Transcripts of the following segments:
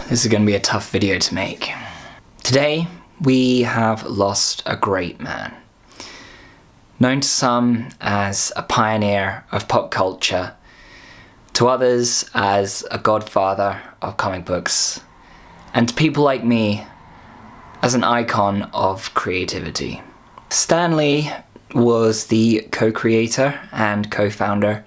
This is going to be a tough video to make. Today, we have lost a great man. Known to some as a pioneer of pop culture, to others as a godfather of comic books, and to people like me as an icon of creativity. Stan Lee was the co-creator and co-founder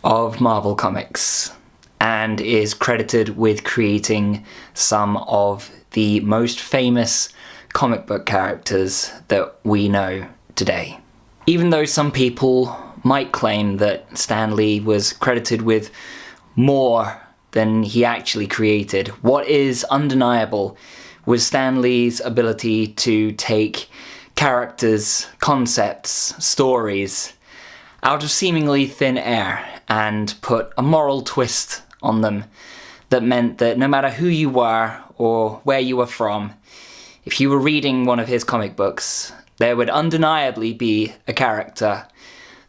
of Marvel Comics, and is credited with creating some of the most famous comic book characters that we know today. Even though some people might claim that Stan Lee was credited with more than he actually created, what is undeniable was Stan Lee's ability to take characters, concepts, stories out of seemingly thin air and put a moral twist on them that meant that no matter who you were or where you were from, if you were reading one of his comic books, there would undeniably be a character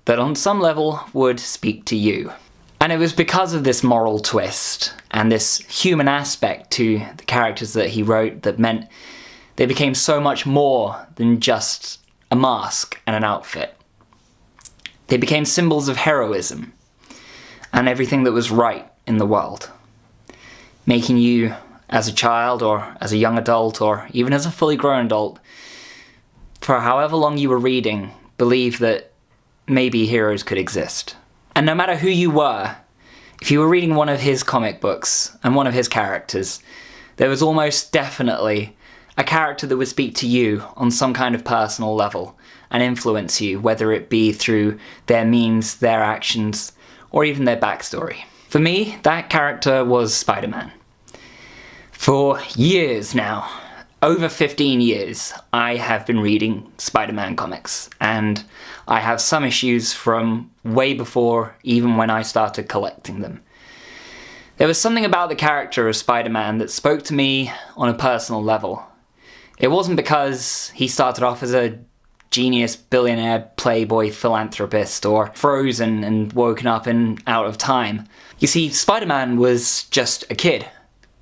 that on some level would speak to you. And it was because of this moral twist and this human aspect to the characters that he wrote that meant they became so much more than just a mask and an outfit. They became symbols of heroism and everything that was right in the world, making you, as a child or as a young adult or even as a fully grown adult, for however long you were reading, believe that maybe heroes could exist. And no matter who you were, if you were reading one of his comic books and one of his characters, there was almost definitely a character that would speak to you on some kind of personal level and influence you, whether it be through their means, their actions, or even their backstory. For me, that character was SpiderMan. For years now, over 15 years, I have been reading Spider-Man comics, and I have some issues from way before even when I started collecting them. There was something about the character of Spider-Man that spoke to me on a personal level. It wasn't because he started off as a genius, billionaire, playboy, philanthropist, or frozen and woken up and out of time. You see, Spider-Man was just a kid.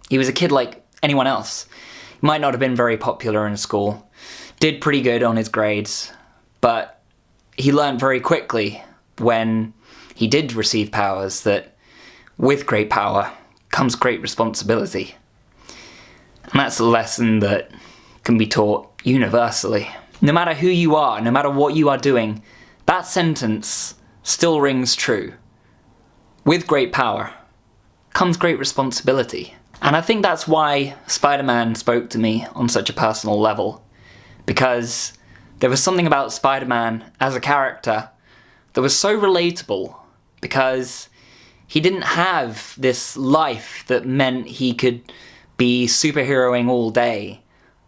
He was a kid like anyone else. He might not have been very popular in school, did pretty good on his grades, but he learned very quickly when he did receive powers that with great power comes great responsibility. And that's a lesson that can be taught universally. No matter who you are, no matter what you are doing, that sentence still rings true. With great power comes great responsibility. And I think that's why Spider-Man spoke to me on such a personal level, because there was something about Spider-Man as a character that was so relatable, because he didn't have this life that meant he could be superheroing all day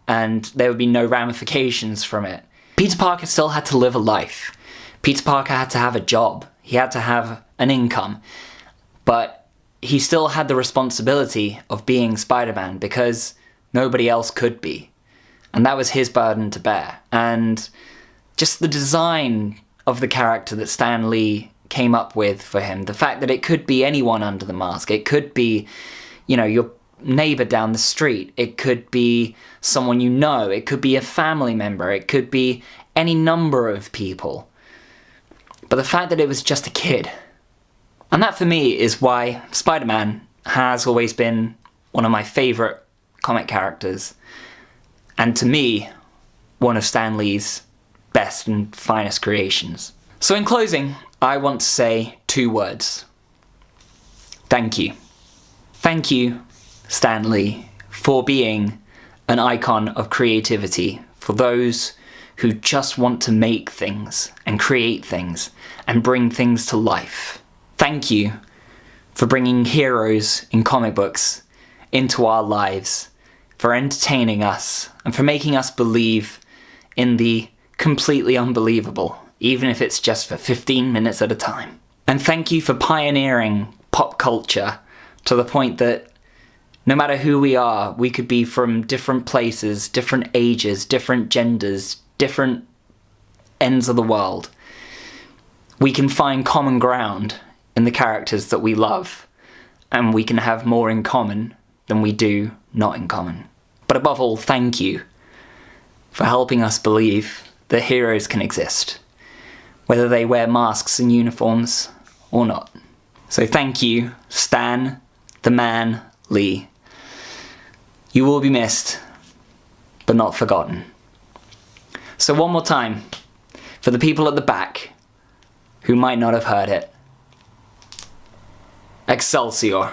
and there would be no ramifications from it. Peter Parker still had to live a life. Peter Parker had to have a job. He had to have an income. But he still had the responsibility of being Spider-Man because nobody else could be. And that was his burden to bear. And just the design of the character that Stan Lee came up with for him, the fact that it could be anyone under the mask, it could be, you know, your neighbor down the street, it could be someone you know, it could be a family member, it could be any number of people. But the fact that it was just a kid, and that for me is why Spider-Man has always been one of my favourite comic characters, and to me, one of Stan Lee's best and finest creations. So in closing, I want to say 2 words. Thank you. Thank you, Stan Lee, for being an icon of creativity for those who just want to make things and create things and bring things to life. Thank you for bringing heroes in comic books into our lives, for entertaining us and for making us believe in the completely unbelievable, even if it's just for 15 minutes at a time. And thank you for pioneering pop culture to the point that no matter who we are, we could be from different places, different ages, different genders, different ends of the world. We can find common ground in the characters that we love, and we can have more in common than we do not in common. But above all, thank you for helping us believe that heroes can exist, whether they wear masks and uniforms or not. So thank you, Stan, the man, Lee. You will be missed, but not forgotten. So one more time, for the people at the back who might not have heard it. Excelsior.